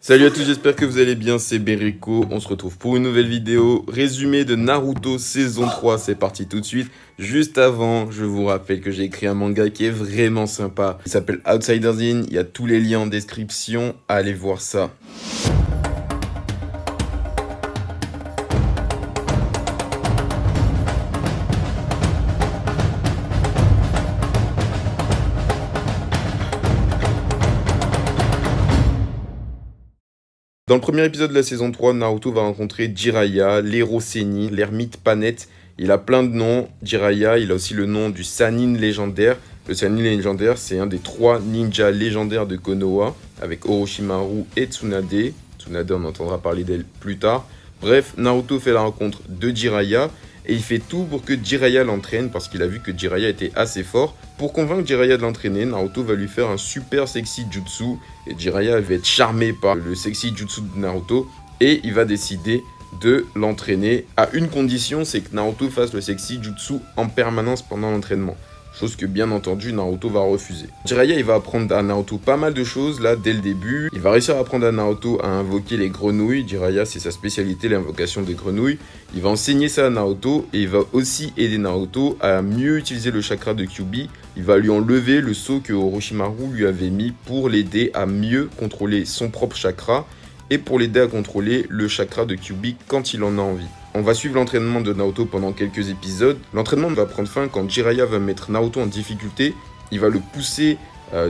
Salut à tous, j'espère que vous allez bien, c'est Bereko, on se retrouve pour une nouvelle vidéo, résumé de Naruto saison 3, c'est parti tout de suite. Juste avant, je vous rappelle que j'ai écrit un manga qui est vraiment sympa, il s'appelle Outsiders In, il y a tous les liens en description, allez voir ça. Dans le premier épisode de la saison 3, Naruto va rencontrer Jiraiya, l'héros Sennin, l'ermite Panette. Il a plein de noms. Jiraiya, il a aussi le nom du Sannin légendaire. Le Sannin légendaire, c'est un des 3 ninjas légendaires de Konoha, avec Orochimaru et Tsunade. Tsunade, on entendra parler d'elle plus tard. Bref, Naruto fait la rencontre de Jiraiya, et il fait tout pour que Jiraiya l'entraîne, parce qu'il a vu que Jiraiya était assez fort. Pour convaincre Jiraiya de l'entraîner, Naruto va lui faire un super sexy jutsu, et Jiraiya va être charmé par le sexy jutsu de Naruto, et il va décider de l'entraîner à une condition, c'est que Naruto fasse le sexy jutsu en permanence pendant l'entraînement. Chose que bien entendu Naruto va refuser. Jiraiya il va apprendre à Naruto pas mal de choses là dès le début. Il va réussir à apprendre à Naruto à invoquer les grenouilles. Jiraiya c'est sa spécialité, l'invocation des grenouilles. Il va enseigner ça à Naruto et il va aussi aider Naruto à mieux utiliser le chakra de Kyuubi. Il va lui enlever le sceau que Orochimaru lui avait mis pour l'aider à mieux contrôler son propre chakra et pour l'aider à contrôler le chakra de Kyuubi quand il en a envie. On va suivre l'entraînement de Naruto pendant quelques épisodes. L'entraînement va prendre fin quand Jiraiya va mettre Naruto en difficulté. Il va le pousser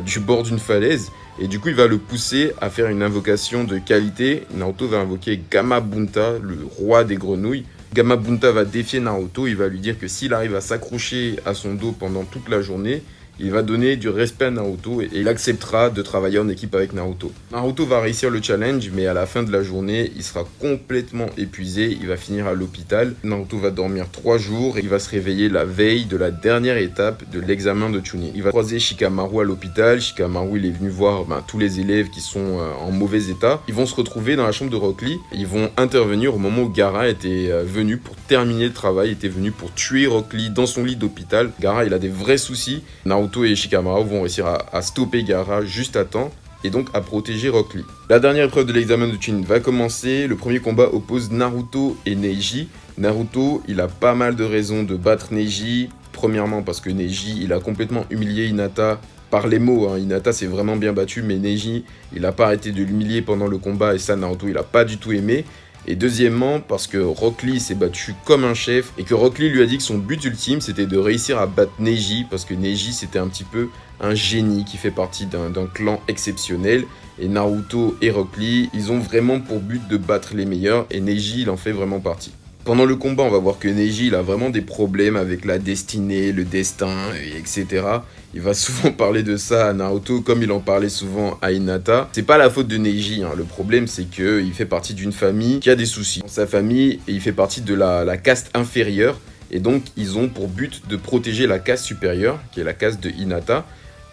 du bord d'une falaise et du coup il va le pousser à faire une invocation de qualité. Naruto va invoquer Gamabunta, le roi des grenouilles. Gamabunta va défier Naruto, il va lui dire que s'il arrive à s'accrocher à son dos pendant toute la journée, il va donner du respect à Naruto et il acceptera de travailler en équipe avec Naruto. Naruto va réussir le challenge, mais à la fin de la journée, il sera complètement épuisé, il va finir à l'hôpital. Naruto va dormir 3 jours et il va se réveiller la veille de la dernière étape de l'examen de Chunin. Il va croiser Shikamaru à l'hôpital, Shikamaru il est venu voir tous les élèves qui sont en mauvais état. Ils vont se retrouver dans la chambre de Rock Lee, ils vont intervenir au moment où Gaara était venu pour terminer le travail, était venu pour tuer Rock Lee dans son lit d'hôpital. Gaara il a des vrais soucis, Naruto et Shikamaru vont réussir à stopper Gaara juste à temps et donc à protéger Rock Lee. La dernière épreuve de l'examen de Chunin va commencer. Le premier combat oppose Naruto et Neji. Naruto, il a pas mal de raisons de battre Neji. Premièrement parce que Neji, il a complètement humilié Hinata par les mots. Hinata s'est vraiment bien battu, mais Neji, il n'a pas arrêté de l'humilier pendant le combat et ça, Naruto, il a pas du tout aimé. Et deuxièmement, parce que Rock Lee s'est battu comme un chef et que Rock Lee lui a dit que son but ultime c'était de réussir à battre Neji parce que Neji c'était un petit peu un génie qui fait partie d'un clan exceptionnel. Et Naruto et Rock Lee, ils ont vraiment pour but de battre les meilleurs et Neji il en fait vraiment partie. Pendant le combat, on va voir que Neji il a vraiment des problèmes avec la destinée, le destin, etc. Il va souvent parler de ça à Naruto comme il en parlait souvent à Hinata. C'est pas la faute de Neji, le problème c'est qu'il fait partie d'une famille qui a des soucis. Dans sa famille, et il fait partie de la caste inférieure et donc ils ont pour but de protéger la caste supérieure, qui est la caste de Hinata.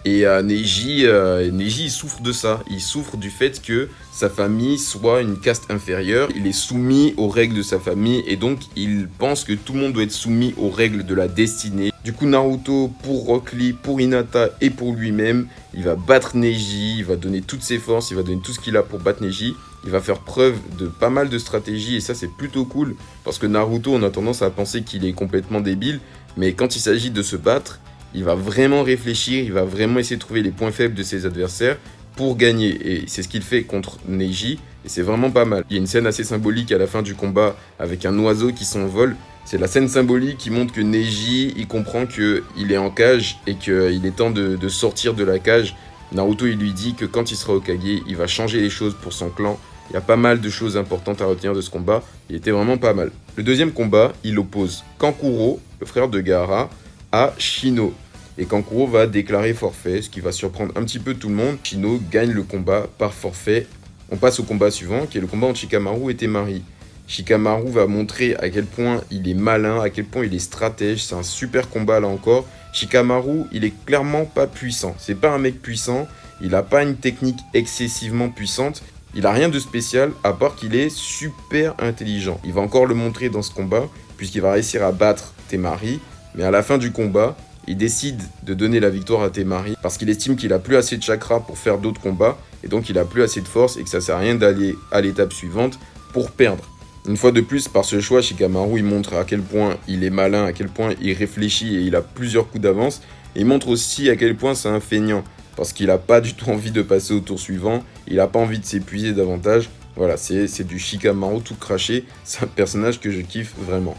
Et Neji, il souffre de ça. Il souffre du fait que sa famille soit une caste inférieure. Il est soumis aux règles de sa famille et donc il pense que tout le monde doit être soumis aux règles de la destinée. Du coup, Naruto, pour Rock Lee, pour Hinata et pour lui-même, il va battre Neji, il va donner toutes ses forces, il va donner tout ce qu'il a pour battre Neji. Il va faire preuve de pas mal de stratégies et ça c'est plutôt cool parce que Naruto, on a tendance à penser qu'il est complètement débile, mais quand il s'agit de se battre, il va vraiment réfléchir, il va vraiment essayer de trouver les points faibles de ses adversaires pour gagner. Et c'est ce qu'il fait contre Neji, et c'est vraiment pas mal. Il y a une scène assez symbolique à la fin du combat avec un oiseau qui s'envole. C'est la scène symbolique qui montre que Neji, il comprend qu'il est en cage et qu'il est temps de sortir de la cage. Naruto, il lui dit que quand il sera Hokage, il va changer les choses pour son clan. Il y a pas mal de choses importantes à retenir de ce combat. Il était vraiment pas mal. Le deuxième combat, il oppose Kankuro, le frère de Gaara, à Shino. Et Kankuro va déclarer forfait, ce qui va surprendre un petit peu tout le monde. Shino gagne le combat par forfait. On passe au combat suivant, qui est le combat entre Shikamaru et Temari. Shikamaru va montrer à quel point il est malin, à quel point il est stratège. C'est un super combat là encore. Shikamaru, il est clairement pas puissant. C'est pas un mec puissant. Il a pas une technique excessivement puissante. Il a rien de spécial, à part qu'il est super intelligent. Il va encore le montrer dans ce combat, puisqu'il va réussir à battre Temari. Mais à la fin du combat, il décide de donner la victoire à Temari parce qu'il estime qu'il a plus assez de chakra pour faire d'autres combats et donc il a plus assez de force et que ça sert à rien d'aller à l'étape suivante pour perdre. Une fois de plus, par ce choix, Shikamaru il montre à quel point il est malin, à quel point il réfléchit et il a plusieurs coups d'avance. Et il montre aussi à quel point c'est un feignant parce qu'il n'a pas du tout envie de passer au tour suivant, il n'a pas envie de s'épuiser davantage. Voilà, c'est du Shikamaru tout craché, c'est un personnage que je kiffe vraiment.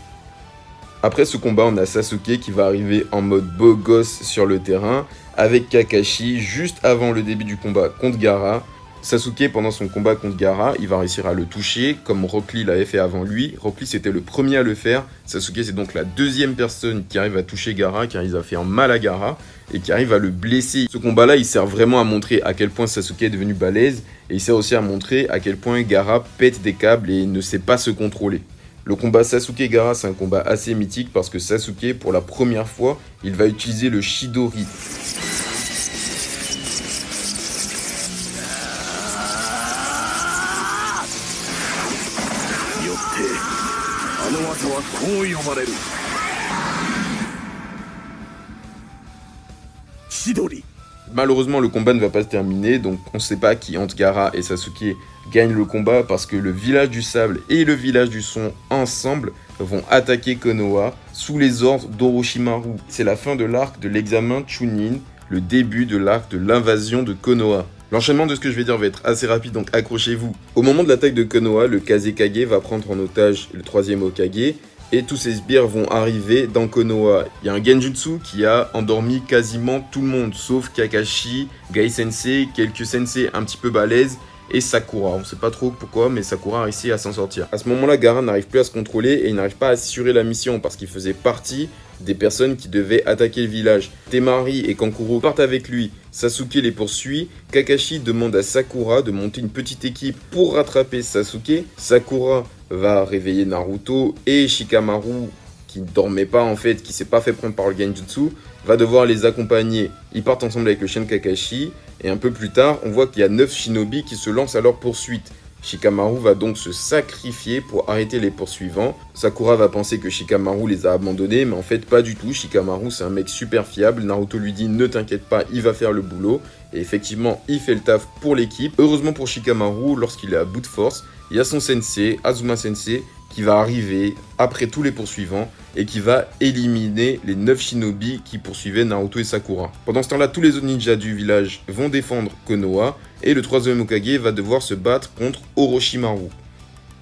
Après ce combat, on a Sasuke qui va arriver en mode beau gosse sur le terrain avec Kakashi juste avant le début du combat contre Gaara. Sasuke, pendant son combat contre Gaara, il va réussir à le toucher comme Rock Lee l'avait fait avant lui. Rock Lee c'était le premier à le faire. Sasuke c'est donc la deuxième personne qui arrive à toucher Gaara, qui arrive à faire mal à Gaara et qui arrive à le blesser. Ce combat-là, il sert vraiment à montrer à quel point Sasuke est devenu balèze et il sert aussi à montrer à quel point Gaara pète des câbles et ne sait pas se contrôler. Le combat Sasuke-Gaara, c'est un combat assez mythique parce que Sasuke, pour la première fois, il va utiliser le Chidori. Malheureusement, le combat ne va pas se terminer, donc on ne sait pas qui entre Gaara et Sasuke gagne le combat parce que le village du sable et le village du son ensemble vont attaquer Konoha sous les ordres d'Orochimaru. C'est la fin de l'arc de l'examen Chunin, le début de l'arc de l'invasion de Konoha. L'enchaînement de ce que je vais dire va être assez rapide, donc accrochez-vous. Au moment de l'attaque de Konoha, le Kazekage va prendre en otage le troisième Hokage et tous ces sbires vont arriver dans Konoha. Il y a un Genjutsu qui a endormi quasiment tout le monde, sauf Kakashi, Gai Sensei, quelques sensei un petit peu balèzes, et Sakura. On sait pas trop pourquoi, mais Sakura a réussi à s'en sortir. À ce moment-là, Gaara n'arrive plus à se contrôler et il n'arrive pas à assurer la mission parce qu'il faisait partie des personnes qui devaient attaquer le village. Temari et Kankuro partent avec lui, Sasuke les poursuit, Kakashi demande à Sakura de monter une petite équipe pour rattraper Sasuke. Sakura va réveiller Naruto et Shikamaru, qui ne dormait pas en fait, qui s'est pas fait prendre par le Genjutsu, va devoir les accompagner. Ils partent ensemble avec le Shin Kakashi et un peu plus tard, on voit qu'il y a 9 shinobi qui se lancent à leur poursuite. Shikamaru va donc se sacrifier pour arrêter les poursuivants. Sakura va penser que Shikamaru les a abandonnés, mais en fait pas du tout. Shikamaru c'est un mec super fiable, Naruto lui dit ne t'inquiète pas, il va faire le boulot. Et effectivement, il fait le taf pour l'équipe. Heureusement pour Shikamaru, lorsqu'il est à bout de force, il y a son sensei, Azuma Sensei, qui va arriver après tous les poursuivants et qui va éliminer les 9 shinobi qui poursuivaient Naruto et Sakura. Pendant ce temps-là, tous les autres ninjas du village vont défendre Konoha et le troisième Hokage va devoir se battre contre Orochimaru.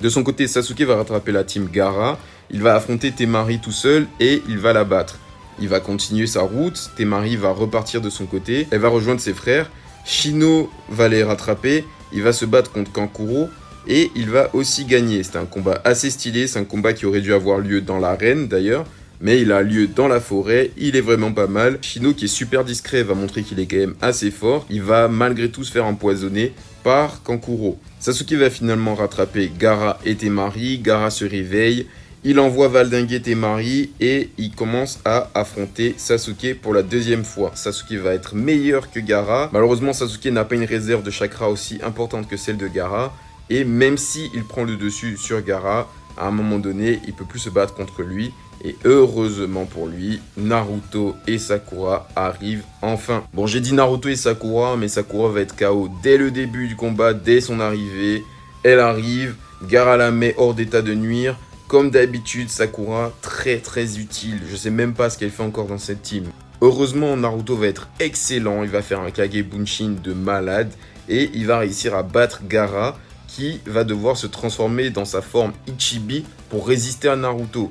De son côté, Sasuke va rattraper la team Gaara, il va affronter Temari tout seul et il va la battre. Il va continuer sa route, Temari va repartir de son côté, elle va rejoindre ses frères, Shino va les rattraper, il va se battre contre Kankuro, et il va aussi gagner. C'est un combat assez stylé, c'est un combat qui aurait dû avoir lieu dans l'arène d'ailleurs, mais il a lieu dans la forêt, il est vraiment pas mal. Shino qui est super discret va montrer qu'il est quand même assez fort, il va malgré tout se faire empoisonner par Kankuro. Sasuke va finalement rattraper Gaara et Temari, Gaara se réveille, il envoie valdinguer Temari et il commence à affronter Sasuke pour la deuxième fois. Sasuke va être meilleur que Gaara, malheureusement Sasuke n'a pas une réserve de chakra aussi importante que celle de Gaara, et même s'il prend le dessus sur Gaara, à un moment donné, il peut plus se battre contre lui. Et heureusement pour lui, Naruto et Sakura arrivent enfin. Bon, j'ai dit Naruto et Sakura, mais Sakura va être KO dès le début du combat, dès son arrivée. Elle arrive, Gaara la met hors d'état de nuire. Comme d'habitude, Sakura, très très utile. Je sais même pas ce qu'elle fait encore dans cette team. Heureusement, Naruto va être excellent. Il va faire un Kage Bunshin de malade. Et il va réussir à battre Gaara, qui va devoir se transformer dans sa forme Ichibi pour résister à Naruto.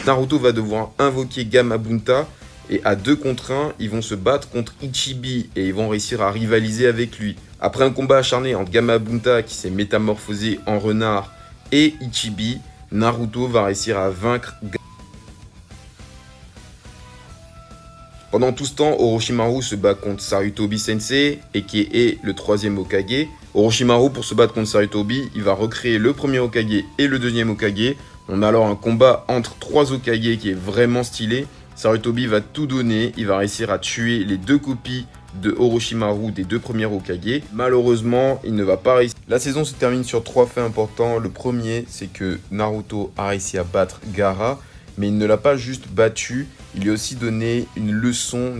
Naruto va devoir invoquer Gamabunta et à 2 contre 1, ils vont se battre contre Ichibi et ils vont réussir à rivaliser avec lui. Après un combat acharné entre Gamabunta qui s'est métamorphosé en renard et Ichibi, Naruto va réussir à vaincre. Pendant tout ce temps, Orochimaru se bat contre Sarutobi Sensei, et qui est le troisième Hokage. Orochimaru, pour se battre contre Sarutobi, il va recréer le premier Hokage et le deuxième Hokage. On a alors un combat entre 3 Hokage qui est vraiment stylé. Sarutobi va tout donner, il va réussir à tuer les 2 copies de Orochimaru des 2 premiers Hokage. Malheureusement, il ne va pas réussir. La saison se termine sur 3 faits importants. Le premier, c'est que Naruto a réussi à battre Gaara, mais il ne l'a pas juste battu, il lui a aussi donné une leçon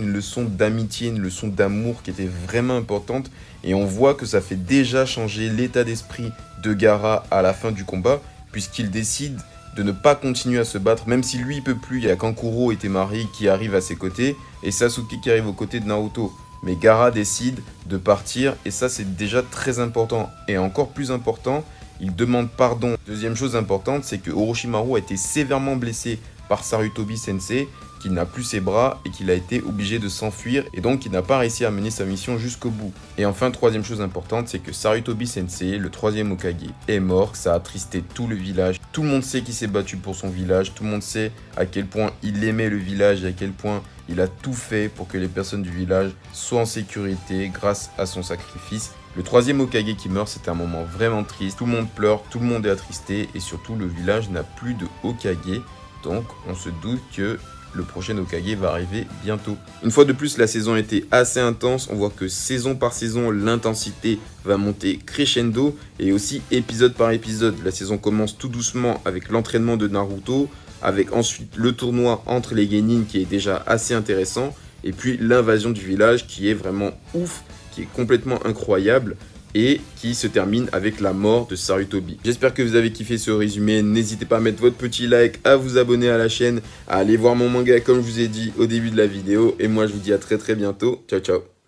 d'amitié, une leçon d'amour qui était vraiment importante. Et on voit que ça fait déjà changer l'état d'esprit de Gaara à la fin du combat, puisqu'il décide de ne pas continuer à se battre, même si lui il peut plus. Il y a Kankuro et Temari qui arrivent à ses côtés, et Sasuke qui arrive aux côtés de Naruto. Mais Gaara décide de partir, et ça c'est déjà très important. Et encore plus important, il demande pardon. Deuxième chose importante, c'est que Orochimaru a été sévèrement blessé par Sarutobi Sensei, qui n'a plus ses bras et qu'il a été obligé de s'enfuir, et donc il n'a pas réussi à mener sa mission jusqu'au bout. Et enfin, troisième chose importante, c'est que Sarutobi Sensei, le troisième Hokage, est mort. Ça a attristé tout le village. Tout le monde sait qu'il s'est battu pour son village, tout le monde sait à quel point il aimait le village et à quel point il a tout fait pour que les personnes du village soient en sécurité grâce à son sacrifice. Le troisième Hokage qui meurt, c'était un moment vraiment triste. Tout le monde pleure, tout le monde est attristé, et surtout le village n'a plus de Hokage. Donc on se doute que le prochain Hokage va arriver bientôt. Une fois de plus, la saison était assez intense. On voit que saison par saison, l'intensité va monter crescendo, et aussi épisode par épisode. La saison commence tout doucement avec l'entraînement de Naruto, avec ensuite le tournoi entre les Genin qui est déjà assez intéressant, et puis l'invasion du village qui est vraiment ouf, qui est complètement incroyable, et qui se termine avec la mort de Sarutobi. J'espère que vous avez kiffé ce résumé. N'hésitez pas à mettre votre petit like, à vous abonner à la chaîne, à aller voir mon manga comme je vous ai dit au début de la vidéo. Et moi je vous dis à très bientôt. Ciao ciao.